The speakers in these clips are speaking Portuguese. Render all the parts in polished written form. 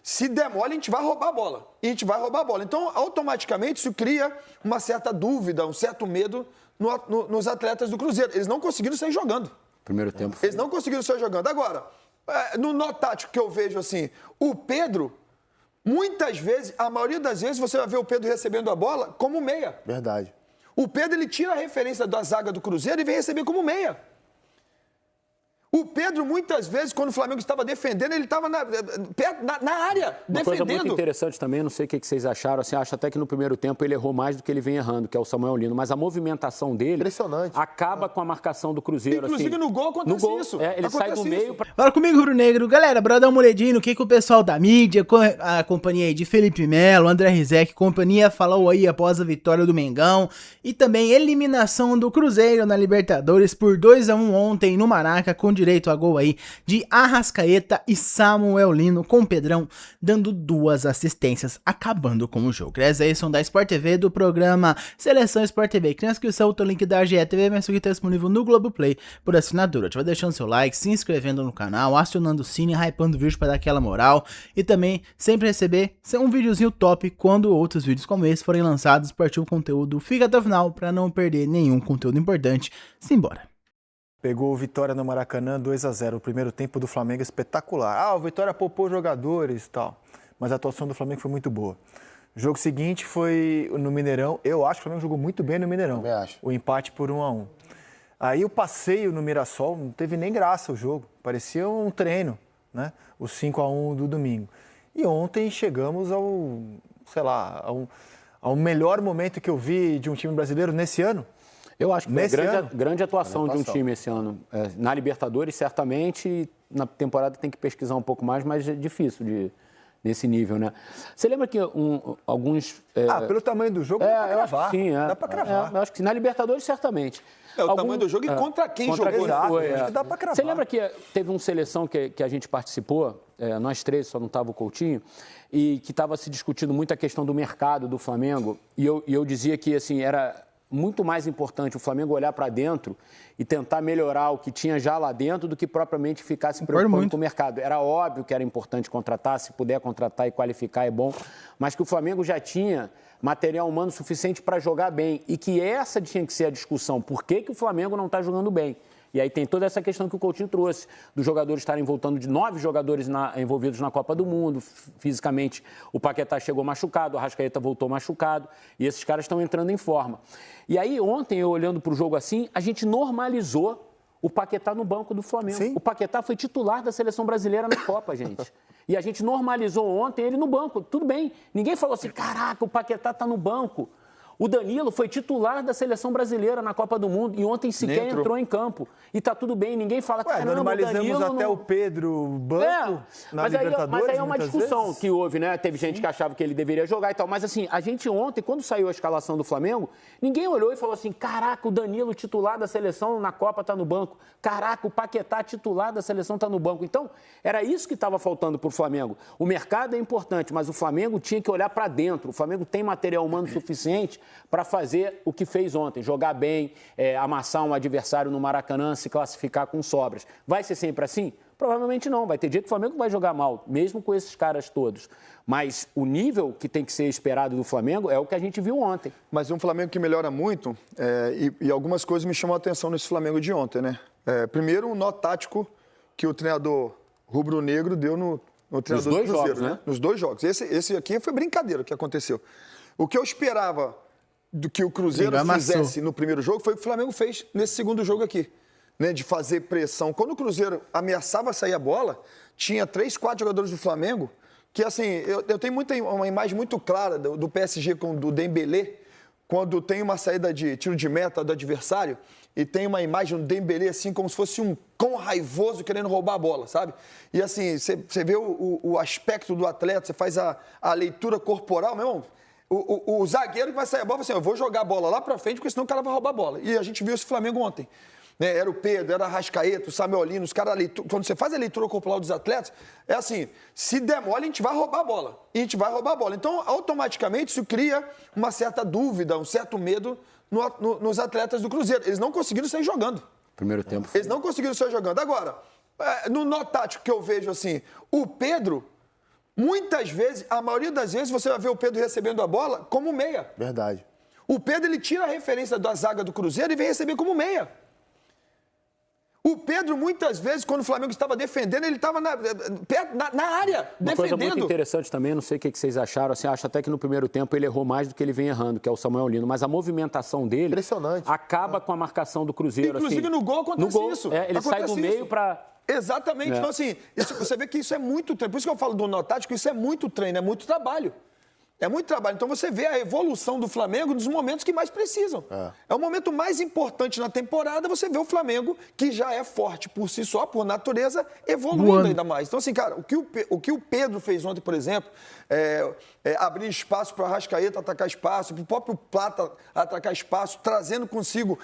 se der mole, a gente vai roubar a bola. E a gente vai roubar a bola. Então, automaticamente, isso cria uma certa dúvida, um certo medo nos atletas do Cruzeiro. Eles não conseguiram sair jogando. Primeiro tempo. Eles não conseguiram sair jogando. Agora, no nó tático que eu vejo assim, o Pedro, muitas vezes, a maioria das vezes, você vai ver o Pedro recebendo a bola como meia. Verdade. O Pedro, ele tira a referência da zaga do Cruzeiro e vem receber como meia. O Pedro, muitas vezes, quando o Flamengo estava defendendo, ele estava na área, Uma defendendo. coisa muito interessante também, não sei o que vocês acharam, assim, acho até que no primeiro tempo ele errou mais do que ele vem errando, que é o Samuel Lino, mas a movimentação dele acaba com a marcar com a marcação do Cruzeiro. Inclusive assim, no gol acontece isso. Ele sai do meio... Fala comigo, Rubro Negro. Galera, bora dar uma olhadinha no que o pessoal da mídia, a companhia aí de Felipe Melo, André Rizek, companhia falou aí após a vitória do Mengão e também eliminação do Cruzeiro na Libertadores por 2-1 ontem no Maraca, com direito a gol aí de Arrascaeta e Samuel Lino, com o Pedrão dando 2 assistências, acabando com o jogo. Essa aí são da Sport TV, do programa Seleção Sport TV. Que na descrição tem o link da GETV, mas isso aqui tá disponível no Globoplay por assinatura. Vai deixando seu like, se inscrevendo no canal, acionando o sino, hypando o vídeo para dar aquela moral e também sempre receber um videozinho top quando outros vídeos como esse forem lançados. Partiu o conteúdo, fica até o final para não perder nenhum conteúdo importante. Simbora. Pegou Vitória no Maracanã, 2-0. O primeiro tempo do Flamengo espetacular. O Vitória poupou jogadores e tal. Mas a atuação do Flamengo foi muito boa. O jogo seguinte foi no Mineirão. Eu acho que o Flamengo jogou muito bem no Mineirão. Também acho. O empate por 1-1. Aí o passeio no Mirassol, não teve nem graça o jogo. Parecia um treino, né? O 5-1 do domingo. E ontem chegamos ao melhor momento que eu vi de um time brasileiro nesse ano. Eu acho que foi grande atuação de um time esse ano. Na Libertadores, certamente, na temporada tem que pesquisar um pouco mais, mas é difícil nesse nível, né? Você lembra que alguns... pelo tamanho do jogo, dá pra cravar. Sim, dá pra cravar. Eu acho que na Libertadores, certamente. O tamanho do jogo e contra quem jogou. Acho que dá pra cravar. Você lembra que teve uma seleção que a gente participou, nós três, só não estava o Coutinho, e que estava se discutindo muito a questão do mercado do Flamengo, e eu dizia que, assim, era muito mais importante o Flamengo olhar para dentro e tentar melhorar o que tinha já lá dentro do que propriamente ficar se preocupando com o mercado. Era óbvio que era importante contratar, se puder contratar e qualificar é bom, mas que o Flamengo já tinha material humano suficiente para jogar bem e que essa tinha que ser a discussão. Por que o Flamengo não está jogando bem? E aí tem toda essa questão que o Coutinho trouxe, dos jogadores estarem voltando, de 9 jogadores envolvidos na Copa do Mundo. Fisicamente, o Paquetá chegou machucado, o Arrascaeta voltou machucado, e esses caras estão entrando em forma. E aí, ontem, eu olhando para o jogo assim, a gente normalizou o Paquetá no banco do Flamengo. Sim. O Paquetá foi titular da Seleção Brasileira na Copa, gente. E a gente normalizou ontem ele no banco. Tudo bem, ninguém falou assim, caraca, o Paquetá está no banco. O Danilo foi titular da Seleção Brasileira na Copa do Mundo e ontem sequer entrou em campo. E tá tudo bem, ninguém fala, caramba, normalizamos o Danilo até o Pedro banco na Libertadores. Mas aí é uma discussão vezes. Que houve, né? Teve gente que achava que ele deveria jogar e tal. Mas assim, a gente ontem, quando saiu a escalação do Flamengo, ninguém olhou e falou assim, caraca, o Danilo titular da seleção na Copa tá no banco. Caraca, o Paquetá titular da seleção tá no banco. Então, era isso que estava faltando pro Flamengo. O mercado é importante, mas o Flamengo tinha que olhar para dentro. O Flamengo tem material humano suficiente para fazer o que fez ontem, jogar bem, amassar um adversário no Maracanã, se classificar com sobras. Vai ser sempre assim? Provavelmente não. Vai ter dia que o Flamengo vai jogar mal, mesmo com esses caras todos. Mas o nível que tem que ser esperado do Flamengo é o que a gente viu ontem. Mas um Flamengo que melhora muito, e algumas coisas me chamam a atenção nesse Flamengo de ontem, né? Primeiro, um nó tático que o treinador rubro-negro deu no treinador do Cruzeiro, jogos, né? Nos 2 jogos. Esse aqui foi brincadeira o que aconteceu. O que eu esperava do que o Cruzeiro fizesse no primeiro jogo foi o que o Flamengo fez nesse segundo jogo aqui, né, de fazer pressão. Quando o Cruzeiro ameaçava sair a bola, tinha 3, 4 jogadores do Flamengo que, assim, eu tenho uma imagem muito clara do PSG com do Dembélé, quando tem uma saída de tiro de meta do adversário e tem uma imagem do Dembélé, assim, como se fosse um cão raivoso querendo roubar a bola, sabe? E, assim, você vê o aspecto do atleta, você faz a leitura corporal, meu irmão. O zagueiro que vai sair a bola, assim, eu vou jogar a bola lá pra frente, porque senão o cara vai roubar a bola. E a gente viu esse Flamengo ontem. Né? Era o Pedro, era a Arrascaeta, o Samuel Lino, os caras, quando você faz a leitura corporal dos atletas, é assim, se der mole, a gente vai roubar a bola. E a gente vai roubar a bola. Então, automaticamente, isso cria uma certa dúvida, um certo medo nos atletas do Cruzeiro. Eles não conseguiram sair jogando. Primeiro tempo. Eles não conseguiram sair jogando. Agora, no nó tático que eu vejo, assim, o Pedro... Muitas vezes, a maioria das vezes, você vai ver o Pedro recebendo a bola como meia. Verdade. O Pedro, ele tira a referência da zaga do Cruzeiro e vem receber como meia. O Pedro, muitas vezes, quando o Flamengo estava defendendo, ele estava na área, Uma defendendo. coisa muito interessante também, não sei o que vocês acharam, assim, acho até que no primeiro tempo ele errou mais do que ele vem errando, que é o Samuel Lino, mas a movimentação dele Impressionante. acaba com a marcação do Cruzeiro. Inclusive, assim, no gol acontece isso. Ele sai do meio para... Exatamente. Então, assim, você vê que isso é muito treino. Por isso que eu falo do nó tático, isso é muito treino, é muito trabalho. É muito trabalho. Então você vê a evolução do Flamengo nos momentos que mais precisam. É o momento mais importante na temporada, você vê o Flamengo, que já é forte por si só, por natureza, evoluindo ainda mais. Então, assim, cara, o que o Pedro fez ontem, por exemplo, abrir espaço para o Arrascaeta atacar espaço, para o próprio Plata atacar espaço, trazendo consigo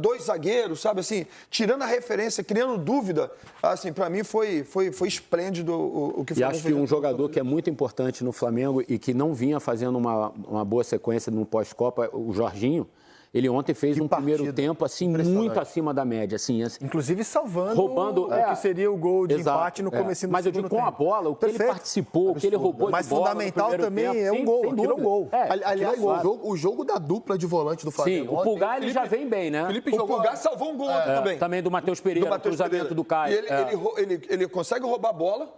dois zagueiros, sabe, assim, tirando a referência, criando dúvida, assim, para mim foi esplêndido o que o Flamengo fez. E acho que um jogador que é muito importante no Flamengo e que não vinha fazendo uma boa sequência no pós-Copa, o Jorginho, ele ontem fez um primeiro tempo assim muito acima da média, assim. Inclusive salvando roubando, o que seria o gol de empate no comecinho do Mas eu segundo digo, com a bola, o que ele participou, o que ele roubou Mas de bola fundamental no também tempo, é um gol, aquilo é um gol. Aliás, o jogo da dupla de volante do Flamengo. Sim, o Pulgar ele já vem bem, né? O Pulgar salvou um gol ontem também. Também do Matheus Pereira, cruzamento do Caio. E ele consegue roubar a bola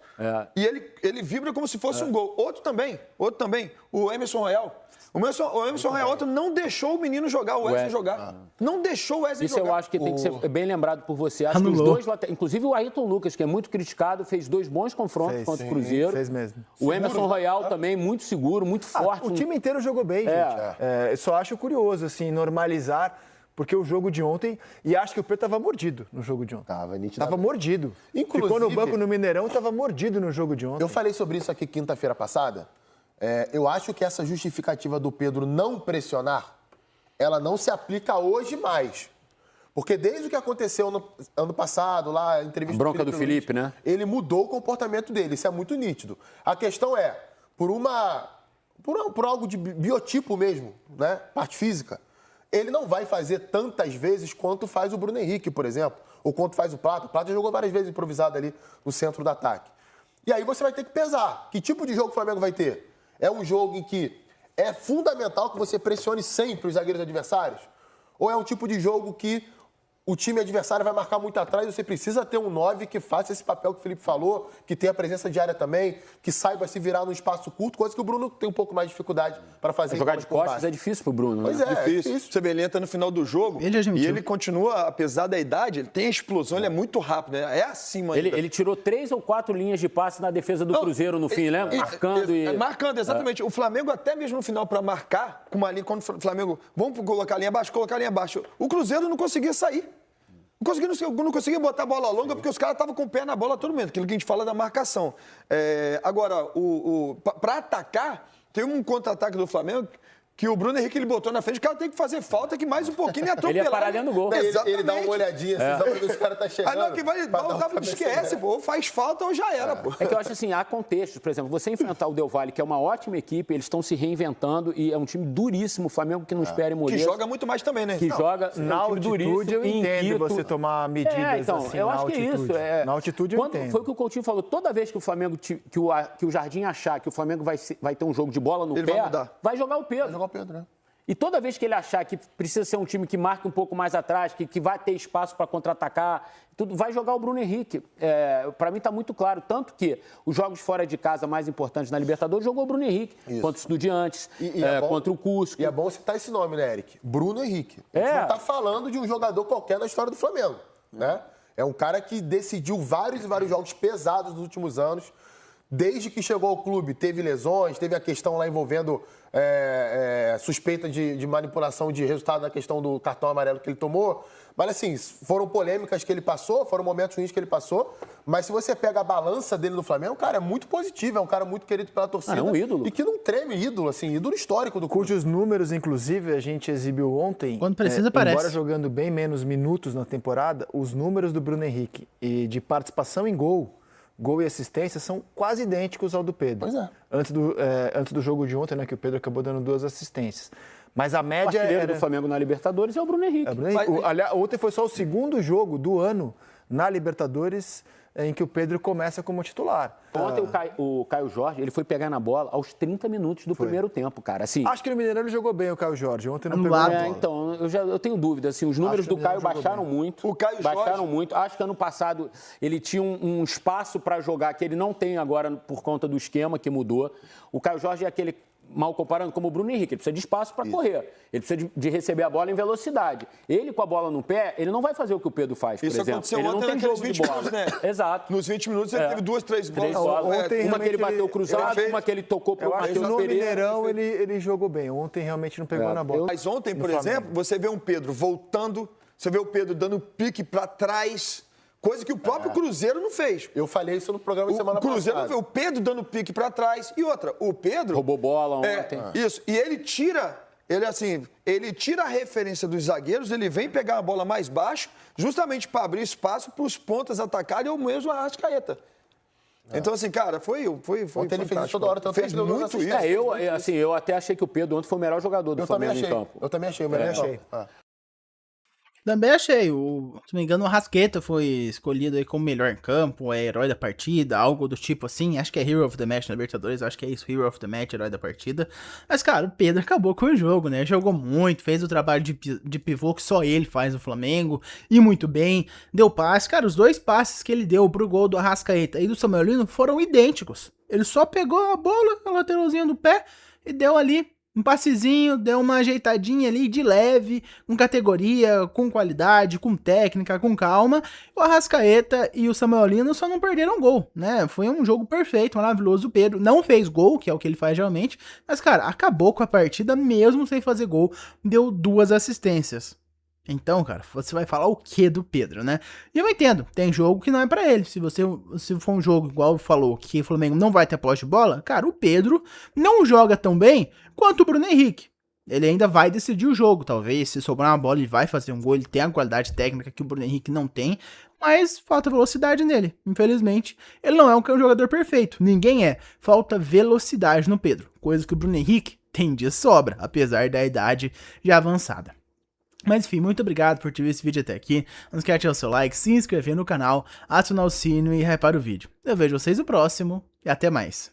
e ele vibra como se fosse um gol. Outro também, o Emerson Royal. O Emerson Royal ontem não deixou o menino jogar, o Wesley jogar. Não deixou o Wesley jogar. Isso eu acho que tem que ser bem lembrado por você. Acho que os dois, inclusive o Ayrton Lucas, que é muito criticado, fez 2 bons confrontos contra o Cruzeiro. Fez mesmo. O Emerson Royal também, muito seguro, muito forte. O time inteiro jogou bem, gente. Eu só acho curioso, assim, normalizar, porque o jogo de ontem... E acho que o Pedro estava mordido no jogo de ontem. Tava mordido. Inclusive, ficou no banco no Mineirão, estava mordido no jogo de ontem. Eu falei sobre isso aqui quinta-feira passada. Eu acho que essa justificativa do Pedro não pressionar, ela não se aplica hoje mais. Porque desde o que aconteceu no ano passado, lá, a entrevista... A bronca do Felipe, né? Ele mudou o comportamento dele, isso é muito nítido. A questão é, por algo de biotipo mesmo, né? Parte física, ele não vai fazer tantas vezes quanto faz o Bruno Henrique, por exemplo, ou quanto faz o Plata. O Plata jogou várias vezes improvisado ali no centro do ataque. E aí você vai ter que pesar. Que tipo de jogo o Flamengo vai ter? É um jogo em que é fundamental que você pressione sempre os zagueiros adversários? Ou é um tipo de jogo que o time adversário vai marcar muito atrás e você precisa ter um 9 que faça esse papel que o Felipe falou, que tenha presença de área também, que saiba se virar no espaço curto, coisa que o Bruno tem um pouco mais de dificuldade para fazer. Jogar de costas é difícil pro Bruno, né? Pois é, difícil. Você vê, ele entra no final do jogo e ele continua, apesar da idade, ele tem a explosão, ele é muito rápido, né? É acima ainda. Ele tirou 3 ou 4 linhas de passe na defesa do Cruzeiro no fim, lembra? Marcando, exatamente. O Flamengo, até mesmo no final, para marcar, com uma linha, quando o Flamengo, vamos colocar a linha abaixo, o Cruzeiro não conseguia sair. Não conseguia botar a bola longa porque os caras estavam com o pé na bola a todo momento, aquilo que a gente fala da marcação. Agora, para atacar, tem um contra-ataque do Flamengo que o Bruno Henrique ele botou na frente, o cara tem que fazer falta, que mais um pouquinho ele atropelar. Ele ia parar dentro do gol. Ele dá uma olhadinha, assim, só pra ver se o cara tá chegando. Aí não, que vai esquece, pô, ou faz falta ou já era, pô. É que eu acho assim, há contextos, por exemplo, você enfrentar o Del Valle, que é uma ótima equipe, eles estão se reinventando e é um time duríssimo, o Flamengo que não espera em Moreira. Que joga muito mais também, né? Que joga na altitude, eu entendo você tomar medidas assim, eu acho que é isso. Na altitude eu entendo. Foi o que o Coutinho falou, toda vez que o Flamengo, que o Jardim achar que o Flamengo vai ter um jogo de bola no pé, vai jogar o Pedro. Vai jogar o Pedro, né? E toda vez que ele achar que precisa ser um time que marque um pouco mais atrás, que vai ter espaço para contra-atacar, vai jogar o Bruno Henrique. Para mim está muito claro. Tanto que os jogos fora de casa mais importantes na Libertadores jogou o Bruno Henrique. Isso. Contra o Estudiantes, contra o Cusco. E é bom citar esse nome, né, Eric? Bruno Henrique. A gente não está falando de um jogador qualquer na história do Flamengo, né? É um cara que decidiu vários e vários jogos pesados nos últimos anos. Desde que chegou ao clube, teve lesões, teve a questão lá envolvendo suspeita de manipulação de resultado na questão do cartão amarelo que ele tomou. Mas, assim, foram polêmicas que ele passou, foram momentos ruins que ele passou. Mas se você pega a balança dele no Flamengo, o cara é muito positivo, é um cara muito querido pela torcida. É um ídolo. E que não treme, ídolo histórico do clube. Cujos números, inclusive, a gente exibiu ontem. Quando precisa, aparece. Embora jogando bem menos minutos na temporada, os números do Bruno Henrique e de participação em gol e assistência são quase idênticos ao do Pedro. Pois é. Antes do jogo de ontem, né, que o Pedro acabou dando 2 assistências. Mas a média do Flamengo na Libertadores é o Bruno Henrique. Aliás, ontem foi só o segundo jogo do ano na Libertadores em que o Pedro começa como titular. Ontem o Caio Jorge, ele foi pegar na bola aos 30 minutos do primeiro tempo, cara. Assim, Acho que no Mineirão ele jogou bem, o Caio Jorge. Ontem não pegou a bola. então, eu tenho dúvida. Assim, os números do Caio baixaram muito. O Caio baixaram Jorge... muito. Acho que ano passado ele tinha um espaço para jogar que ele não tem agora por conta do esquema que mudou. O Caio Jorge é aquele... mal comparando, como o Bruno Henrique, ele precisa de espaço para correr, ele precisa de receber a bola em velocidade. Ele com a bola no pé, ele não vai fazer o que o Pedro faz, por exemplo. Aconteceu ele não ontem tem jogo de bola. Minutos, né? Exato. Nos 20 minutos ele teve 2, 3 bolas. Ontem, uma que ele bateu cruzado, uma que ele tocou para o Matheus Pereira. No Mineirão ele jogou bem, ontem realmente não pegou na bola. Mas ontem, por exemplo, você vê um Pedro voltando, você vê o Pedro dando pique para trás, coisa que o próprio Cruzeiro não fez. Eu falei isso no programa de semana O Cruzeiro passada. não fez. O Pedro dando pique para trás. E outra, o Pedro... roubou bola ontem. Isso. E ele tira a referência dos zagueiros, ele vem pegar a bola mais baixo, justamente para abrir espaço para os pontas atacarem ou mesmo a Arrascaeta. Então, assim, cara, foi Ontem ele fez isso toda hora, tanto fez que ele deu muito duas isso. Eu até achei que o Pedro ontem foi o melhor jogador do Flamengo em campo. Eu também achei o melhor em campo. Também achei. Se não me engano, o Arrascaeta foi escolhido aí como melhor em campo, é herói da partida, algo do tipo assim. Acho que é Hero of the Match na Libertadores, acho que é isso, Hero of the Match, herói da partida. Mas, cara, o Pedro acabou com o jogo, né? Jogou muito, fez o trabalho de pivô que só ele faz no Flamengo, e muito bem. Deu passe. Cara, os 2 passes que ele deu pro gol do Arrascaeta e do Samuel Lino foram idênticos. Ele só pegou a bola, a lateralzinha do pé, e deu ali um passezinho, deu uma ajeitadinha ali de leve, com categoria, com qualidade, com técnica, com calma. O Arrascaeta e o Samuel Lino só não perderam gol, né? Foi um jogo perfeito, maravilhoso. O Pedro não fez gol, que é o que ele faz geralmente, mas, cara, acabou com a partida mesmo sem fazer gol. Deu 2 assistências. Então, cara, você vai falar o que do Pedro, né? E eu entendo, tem jogo que não é pra ele. Se for um jogo, igual falou, que o Flamengo não vai ter posse de bola, cara, o Pedro não joga tão bem quanto o Bruno Henrique. Ele ainda vai decidir o jogo, talvez, se sobrar uma bola ele vai fazer um gol, ele tem a qualidade técnica que o Bruno Henrique não tem, mas falta velocidade nele, infelizmente. Ele não é um jogador perfeito, ninguém é. Falta velocidade no Pedro, coisa que o Bruno Henrique tem de sobra, apesar da idade já avançada. Mas enfim, muito obrigado por ter visto esse vídeo até aqui. Não esquece de deixar o seu like, se inscrever no canal, ativar o sino e hypar o vídeo. Eu vejo vocês no próximo e até mais.